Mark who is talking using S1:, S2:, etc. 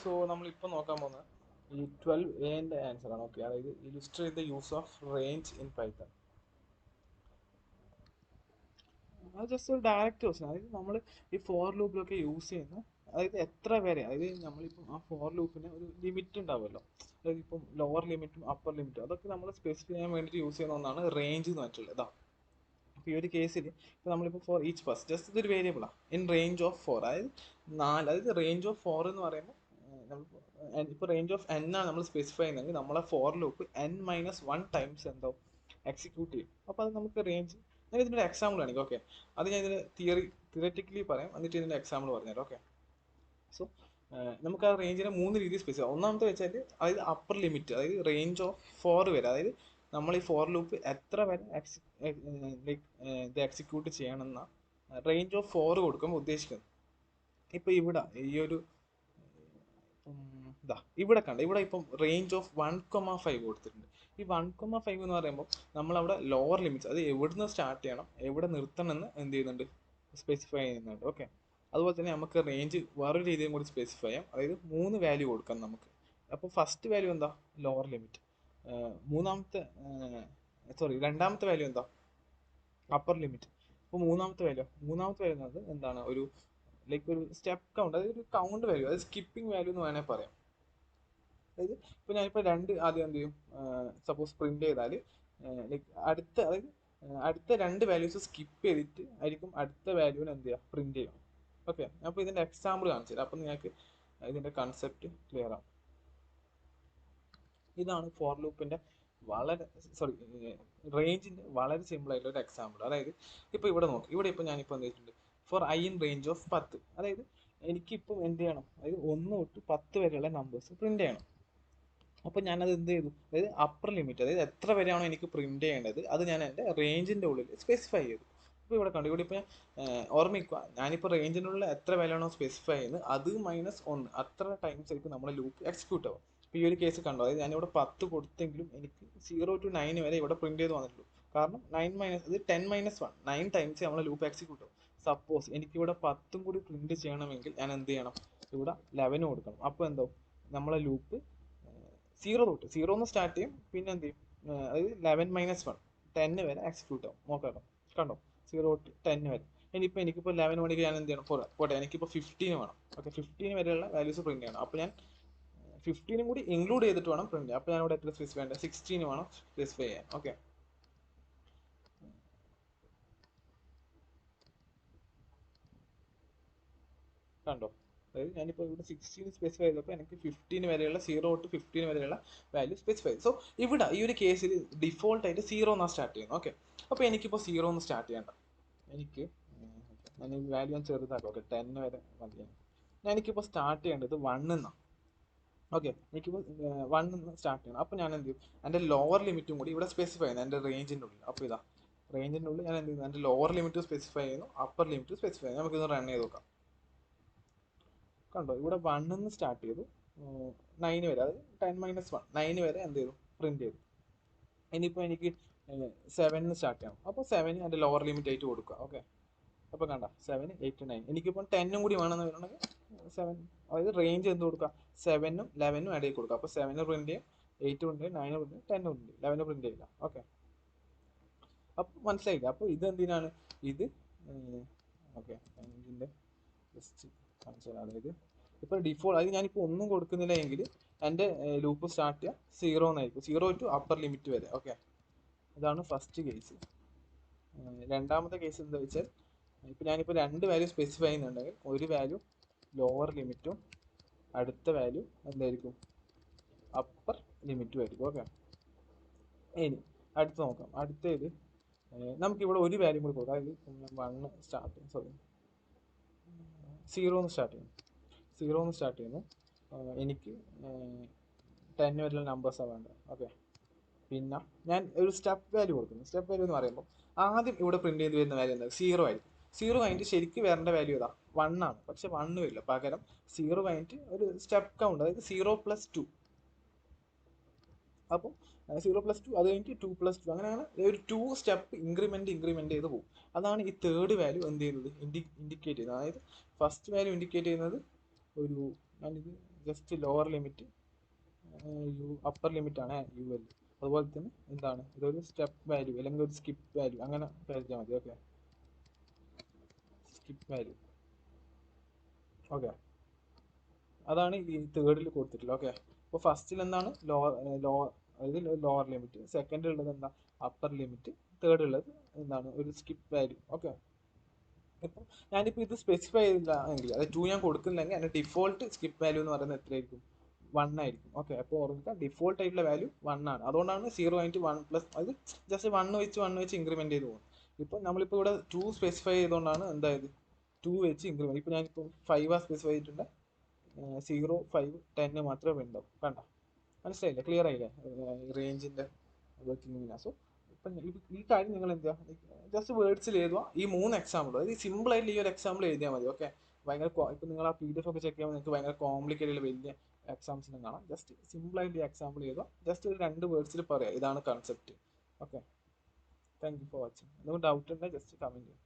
S1: So നമ്മളിപ്പോൾ നോക്കാൻ പോകുന്നത് ഈ 12a ആൻസർ ആണ്. ഓക്കെ, അതായത് ഇലുസ്ട്രേറ്റ് the use of range in Python. അത് ജസ്റ്റ് ഒരു ഡയറക്റ്റ് ക്വസ്റ്റൻ. അതായത് നമ്മൾ ഈ ഫോർ ലൂപ്പിലൊക്കെ യൂസ് ചെയ്യുന്ന, അതായത് എത്ര വരെ, അതായത് നമ്മളിപ്പം ആ ഫോർ ലൂപ്പിന് ഒരു ലിമിറ്റ് ഉണ്ടാവുമല്ലോ, അതായത് ഇപ്പം ലോവർ ലിമിറ്റും അപ്പർ ലിമിറ്റും അതൊക്കെ നമ്മൾ സ്പെസിഫൈ ചെയ്യാൻ വേണ്ടിയിട്ട് യൂസ് ചെയ്യുന്ന ഒന്നാണ് റേഞ്ച് എന്ന് പറഞ്ഞിട്ടുള്ളത്. ഇതാ അപ്പോൾ ഈ ഒരു കേസിൽ ഇപ്പോൾ നമ്മളിപ്പോൾ ഫോർ ഈച്ച് ബസ് ജസ്റ്റ് ഇതൊരു വേരിയബിളാണ് ഇൻ റേഞ്ച് ഓഫ് ഫോർ, അതായത് 4, അതായത് റേഞ്ച് ഓഫ് ഫോർ എന്ന് പറയുമ്പോൾ ഇപ്പോൾ റേഞ്ച് ഓഫ് n ആണ് നമ്മൾ സ്പെസിഫൈ ചെയ്യുന്നതെങ്കിൽ നമ്മളെ ഫോർ ലൂപ്പ് n-1 ടൈംസ് എന്തോ എക്സിക്യൂട്ട് ചെയ്യും. അപ്പോൾ അത് നമുക്ക് റേഞ്ച്, ഞാൻ ഇതിൻ്റെ എക്സാമ്പിൾ കാണിക്കാം. ഓക്കെ, അത് ഞാൻ ഇതിന് തിയറിറ്റിക്കലി പറയാം, എന്നിട്ട് ഇതിൻ്റെ എക്സാമ്പിൾ പറഞ്ഞുതരാം. ഓക്കെ, സോ നമുക്ക് ആ റേഞ്ചിനെ 3 രീതിയിൽ സ്പെസിഫൈ. ഒന്നാമത്തെ വെച്ചാൽ അതായത് അപ്പർ ലിമിറ്റ്, അതായത് റേഞ്ച് ഓഫ് 4 വരെ, അതായത് നമ്മൾ ഈ ഫോർ ലൂപ്പ് എത്ര വരെ ലൈക്ക് ഇത് എക്സിക്യൂട്ട് ചെയ്യണമെന്ന റേഞ്ച് ഓഫ് 4 കൊടുക്കുമ്പോൾ ഉദ്ദേശിക്കുന്നത്. ഇപ്പോൾ ഇവിടെ ഈ ഒരു ഇതാ ഇവിടെ കണ്ട, ഇവിടെ ഇപ്പം റേഞ്ച് ഓഫ് 1,5 കൊടുത്തിട്ടുണ്ട്. ഈ 1,5 എന്ന് പറയുമ്പോൾ നമ്മളവിടെ ലോവർ ലിമിറ്റ്സ്, അത് എവിടുന്ന് സ്റ്റാർട്ട് ചെയ്യണം എവിടെ നിർത്തണം എന്ന് എന്ത് ചെയ്യുന്നുണ്ട്, സ്പെസിഫൈ ചെയ്യുന്നുണ്ട്. ഓക്കെ, അതുപോലെ തന്നെ നമുക്ക് റേഞ്ച് വേറൊരു രീതിയും കൂടി സ്പെസിഫൈ ചെയ്യാം, അതായത് 3 വാല്യൂ കൊടുക്കാം നമുക്ക്. അപ്പോൾ ഫസ്റ്റ് വാല്യൂ എന്താ, ലോവർ ലിമിറ്റ്. രണ്ടാമത്തെ വാല്യൂ എന്താ, അപ്പർ ലിമിറ്റ്. അപ്പോൾ മൂന്നാമത്തെ വാല്യൂ എന്നത് എന്താണ്, ഒരു ലൈക്ക് ഒരു സ്റ്റെപ്പ് കൗണ്ട്, അതായത് ഒരു കൗണ്ട് വാല്യൂ, അതായത് സ്കിപ്പിംഗ് വാല്യൂ എന്ന് വേണേൽ പറയാം. അതായത് ഇപ്പോൾ ഞാനിപ്പോൾ ആദ്യം എന്ത് ചെയ്യും, സപ്പോസ് പ്രിന്റ് ചെയ്താൽ ലൈക്ക് അടുത്ത 2 വാല്യൂസ് സ്കിപ്പ് ചെയ്തിട്ട് ആയിരിക്കും അടുത്ത വാല്യൂവിന് എന്ത് ചെയ്യുക, പ്രിന്റ് ചെയ്യാം. ഓക്കെ, അപ്പോൾ ഇതിൻ്റെ എക്സാമ്പിൾ കാണിച്ചു തരാം, അപ്പം നിങ്ങൾക്ക് ഇതിൻ്റെ കൺസെപ്റ്റ് ക്ലിയർ ആവും. ഇതാണ് ഫോർ ലൂപ്പിൻ്റെ റേഞ്ചിൻ്റെ വളരെ സിമ്പിൾ ആയിട്ടുള്ള ഒരു എക്സാമ്പിൾ. അതായത് ഇപ്പോൾ ഇവിടെ നോക്ക്, ഇവിടെ ഞാനിപ്പോൾ എന്ത് ചെയ്തിട്ടുണ്ട്, for i in range of 10, അതായത് എനിക്കിപ്പോൾ എന്ത് ചെയ്യണം, അതായത് 1 തൊട്ട് 10 വരെയുള്ള നമ്പേഴ്സ് പ്രിന്റ് ചെയ്യണം. അപ്പോൾ ഞാനത് എന്ത് ചെയ്തു, അതായത് അപ്പർ ലിമിറ്റ്, അതായത് എത്ര വരെയാണോ എനിക്ക് പ്രിന്റ് ചെയ്യേണ്ടത് അത് ഞാൻ എൻ്റെ റേഞ്ചിൻ്റെ ഉള്ളിൽ സ്പെസിഫൈ ചെയ്തു. ഇപ്പോൾ ഇവിടെ കണ്ടു, ഇവിടെ ഇപ്പോൾ ഓർമ്മിക്കുക, ഞാനിപ്പോൾ റേഞ്ചിൻ്റെ ഉള്ളിൽ എത്ര വിലയാണോ സ്പെസിഫൈ ചെയ്യുന്നത് അത് -1 അത്ര ടൈംസ് ആയിരിക്കും നമ്മുടെ ലൂപ്പ് എക്സിക്യൂട്ട് ആവും. ഇപ്പോൾ ഈ ഒരു കേസ് കണ്ടോ, അതായത് ഞാനിവിടെ 10 കൊടുത്തെങ്കിലും എനിക്ക് 0 to 9 വരെ ഇവിടെ പ്രിന്റ് ചെയ്ത് വന്നിട്ടുള്ളൂ. കാരണം 10-1 9 ടൈംസ് നമ്മളെ ലൂപ്പ് എക്സിക്യൂട്ട് ആവും. സപ്പോസ് എനിക്കിവിടെ 10 കൂടി പ്രിന്റ് ചെയ്യണമെങ്കിൽ ഞാൻ എന്ത് ചെയ്യണം, ഇവിടെ 11 കൊടുക്കണം. അപ്പോൾ എന്തോ നമ്മളെ ലൂപ്പ് 0 എന്ന് സ്റ്റാർട്ട് ചെയ്യും, പിന്നെ എന്ത് ചെയ്യും, അതായത് 11-1 10 വരെ എക്സിക്യൂട്ട് ആവും. നോക്കാം, കണ്ടോ, 0 to 10 വരെ. എനിക്കിപ്പോൾ 11 മണിക്ക് ഞാൻ എന്ത് ചെയ്യണം, പോട്ടെ എനിക്കിപ്പോൾ 15 വേണം. ഓക്കെ, 15 വരെയുള്ള വാല്യൂസ് പ്രിന്റ് ചെയ്യണം. അപ്പോൾ ഞാൻ 15 കൂടി ഇൻക്ലൂഡ് ചെയ്തിട്ട് വേണം പ്രിന്റ് ചെയ്യാൻ. അപ്പോൾ ഞാൻ ഇവിടെ എത്ര സ്പെസിഫൈ ചെയ്യേണ്ടത്, 16 വേണം സ്പെസിഫൈ ചെയ്യാൻ. ഓക്കെ, കണ്ടോ, അതായത് ഞാനിപ്പോൾ ഇവിടെ 16 സ്പെസിഫൈ ചെയ്തപ്പോൾ എനിക്ക് 15 വരെയുള്ള 0 to 15 വരെയുള്ള വാല്യൂ സ്പെസിഫൈ ചെയ്തു. സോ ഇവിടെ ഈ ഒരു കേസിൽ ഡിഫോൾട്ട് ആയിട്ട് 0 എന്നാണ് സ്റ്റാർട്ട് ചെയ്യുന്നത്. ഓക്കെ, അപ്പോൾ എനിക്കിപ്പോൾ 0 എന്ന് സ്റ്റാർട്ട് ചെയ്യേണ്ട, ഞാൻ ഈ വാല്യൂ ഞാൻ ചെറുതാക്കാം. ഓക്കെ, 10 വരെ മതി. എനിക്കിപ്പോൾ സ്റ്റാർട്ട് ചെയ്യേണ്ടത് 1 എന്നാണ്. ഓക്കെ, എനിക്കിപ്പോൾ 1 എന്ന് സ്റ്റാർട്ട് ചെയ്യണം. അപ്പോൾ ഞാൻ എന്ത് ചെയ്യും, എൻ്റെ ലോവർ ലിമിറ്റും കൂടി ഇവിടെ സ്പെസിഫൈ ചെയ്യുന്നത് എൻ്റെ റേഞ്ചിൻ്റെ ഉള്ളിൽ. അപ്പോൾ ഇതാ റേഞ്ചിൻ്റെ ഉള്ളിൽ ഞാൻ എന്ത് ചെയ്യുന്നു, എൻ്റെ ലോവർ ലിമിറ്റ് സ്പെസിഫൈ ചെയ്യുന്നു, അപ്പർ ലിമിറ്റ് സ്പെസിഫൈ ചെയ്യുന്നു. നമുക്കിത് റൺ ചെയ്ത് നോക്കാം. കണ്ടോ, ഇവിടെ 1 എന്ന് സ്റ്റാർട്ട് ചെയ്തു, 9 വരെ, അതായത് 10-1 9 വരെ എന്ത് ചെയ്തു, പ്രിന്റ് ചെയ്തു. ഇനിയിപ്പോൾ എനിക്ക് 7 സ്റ്റാർട്ട് ചെയ്യണം. അപ്പോൾ 7 എൻ്റെ ലോവർ ലിമിറ്റ് ആയിട്ട് കൊടുക്കുക. ഓക്കെ, അപ്പോൾ കണ്ട 7, 8, 9. എനിക്കിപ്പോൾ 10 കൂടി വേണമെന്ന് വരുന്നുണ്ടെങ്കിൽ 7, അതായത് റേഞ്ച് എന്ത് കൊടുക്കുക, 7-ഉം 11-ഉം ഇടയിൽ കൊടുക്കുക. അപ്പോൾ 7 പ്രിന്റ് ചെയ്യും, 8 പ്രിന്റ് ചെയ്യും, 9 പ്രിന്റ് ചെയ്യും, 10 പ്രിന്റ് ചെയ്യും, 11 പ്രിന്റ് ചെയ്യില്ല. ഓക്കെ, അപ്പോൾ മനസ്സിലായില്ല. അപ്പോൾ ഇത് എന്തിനാണ്, ഇത് ഓക്കെ ഇതിൻ്റെ ജസ്റ്റ് കാണിച്ചു തരാം. അതായത് ഇപ്പോൾ ഡിഫോൾട്ട്, അതായത് ഞാനിപ്പോൾ ഒന്നും കൊടുക്കുന്നില്ല എങ്കിൽ എൻ്റെ ലൂപ്പ് സ്റ്റാർട്ട് ചെയ്യുക 0 എന്നായിരിക്കും, 0 to അപ്പർ ലിമിറ്റ് വരെ. ഓക്കെ, ഇതാണ് ഫസ്റ്റ് കേസ്. രണ്ടാമത്തെ കേസ് എന്താ വെച്ചാൽ, ഇപ്പോൾ ഞാനിപ്പോൾ 2 വാല്യൂ സ്പെസിഫൈ ചെയ്യുന്നുണ്ടെങ്കിൽ ഒരു വാല്യൂ ലോവർ ലിമിറ്റും അടുത്ത വാല്യൂ എന്തായിരിക്കും, അപ്പർ ലിമിറ്റും ആയിരിക്കും. ഓക്കെ, ഇനി അടുത്ത് നോക്കാം. അടുത്തത് നമുക്കിവിടെ ഒരു വാല്യൂ കൂടി കൊടുക്കാം, അതായത് 0 എന്ന് സ്റ്റാർട്ട് ചെയ്യുന്നു. എനിക്ക് 10 വരെയുള്ള നമ്പേഴ്സാണ് വേണ്ടത്. ഓക്കെ, പിന്നെ ഞാൻ ഒരു സ്റ്റെപ്പ് വാല്യൂ കൊടുക്കുന്നു. സ്റ്റെപ്പ് വാല്യൂ എന്ന് പറയുമ്പോൾ ആദ്യം ഇവിടെ പ്രിന്റ് ചെയ്ത് വരുന്ന വാല്യൂ എന്താ, 0 ആയിരിക്കും. 0 കഴിഞ്ഞിട്ട് ശരിക്കും വരേണ്ട വാല്യൂ ഏതാ, 1 ആണ്. പക്ഷെ 1 വരില്ല, പകരം 0 കഴിഞ്ഞിട്ട് ഒരു സ്റ്റെപ്പ് കൗണ്ട്, അതായത് 0+2. അപ്പോൾ 0+2, അത് കഴിഞ്ഞിട്ട് 2+2, അങ്ങനെയാണ് ഒരു 2 സ്റ്റെപ്പ് ഇൻക്രിമെന്റ് ചെയ്ത് പോകും. അതാണ് ഈ തേർഡ് വാല്യൂ എന്ത് ചെയ്യുന്നത്, ഇൻഡിക്കേറ്റ് ചെയ്യുന്നത്. അതായത് ഫസ്റ്റ് വാല്യൂ ഇൻഡിക്കേറ്റ് ചെയ്യുന്നത് ഞാനിത് just lower limit u, upper limit ആണ് യു എൽ. അതുപോലെ തന്നെ എന്താണ് ഇതൊരു സ്റ്റെപ്പ് വാല്യൂ അല്ലെങ്കിൽ ഒരു സ്കിപ്പ് വാല്യൂ അങ്ങനെ കരുതിയാൽ മതി. Okay, skip value. ഓക്കെ, അതാണ് ഈ തേർഡിൽ കൊടുത്തിട്ടുള്ളത്. ഓക്കെ, അപ്പോൾ ഫസ്റ്റിൽ എന്താണ് അതായത് ലോവർ ലിമിറ്റ്, സെക്കൻഡ് ഉള്ളത് എന്താ അപ്പർ ലിമിറ്റ്, തേർഡ് ഉള്ളത് എന്താണ് ഒരു സ്കിപ്പ് വാല്യൂ. ഓക്കെ, ഇപ്പം ഞാനിപ്പോൾ ഇത് സ്പെസിഫൈ ചെയ്തില്ല എങ്കിൽ, അതായത് 2 ഞാൻ കൊടുക്കുന്നില്ലെങ്കിൽ അതിന്റെ ഡിഫോൾട്ട് സ്കിപ്പ് വാല്യൂ എന്ന് പറയുന്നത് എത്രയായിരിക്കും? 1 ആയിരിക്കും. ഓക്കെ, അപ്പോൾ ഓർമ്മിക്കുക ഡിഫോൾട്ട് ആയിട്ടുള്ള വാല്യൂ 1 ആണ്. അതുകൊണ്ടാണ് 0.1 അത് ജസ്റ്റ് 1 വെച്ച് ഇൻക്രിമെന്റ് ചെയ്ത് പോകും. ഇപ്പം നമ്മളിപ്പോൾ ഇവിടെ 2 സ്പെസിഫൈ ചെയ്തുകൊണ്ടാണ് എന്തായത് 2 വെച്ച് ഇൻക്രിമെന്റ്. ഇപ്പോൾ ഞാനിപ്പോൾ 5 സ്പെസിഫൈ ചെയ്തിട്ടുണ്ട്, 0, 5, 10 മാത്രമേ ഉണ്ടാവും. കണ്ട, മനസ്സിലായില്ലേ? ക്ലിയർ ആയില്ലേ റേഞ്ചിന്റെ വർക്കിംഗ്? സോ ഇപ്പം ഈ കാര്യം നിങ്ങൾ എന്ത് ചെയ്യുക, ജസ്റ്റ് വേർഡ്സിൽ എഴുതുക ഈ 3 എക്സാമ്പിൾ. അതായത് സിമ്പിൾ ആയിട്ട് ഈ ഒരു എക്സാമ്പിൾ എഴുതിയാൽ മതി. ഓക്കെ, ഭയങ്കര ഇപ്പം നിങ്ങൾ ആ PDF ഒക്കെ ചെക്ക് ചെയ്യുമ്പോൾ നിങ്ങൾക്ക് ഭയങ്കര കോംപ്ലിക്കേറ്റഡ് വലിയ എക്സാംസിനും കാണാം. ജസ്റ്റ് സിമ്പിൾ ആയിട്ട് ഈ എക്സാമ്പിൾ എഴുതുക, ജസ്റ്റ് ഒരു 2 വേർഡ്സിൽ പറയാം ഇതാണ് concept. Okay, thank you for watching. എന്തെങ്കിലും ഡൗട്ട് ഉണ്ടെങ്കിൽ ജസ്റ്റ് കമന്റ് ചെയ്യുക.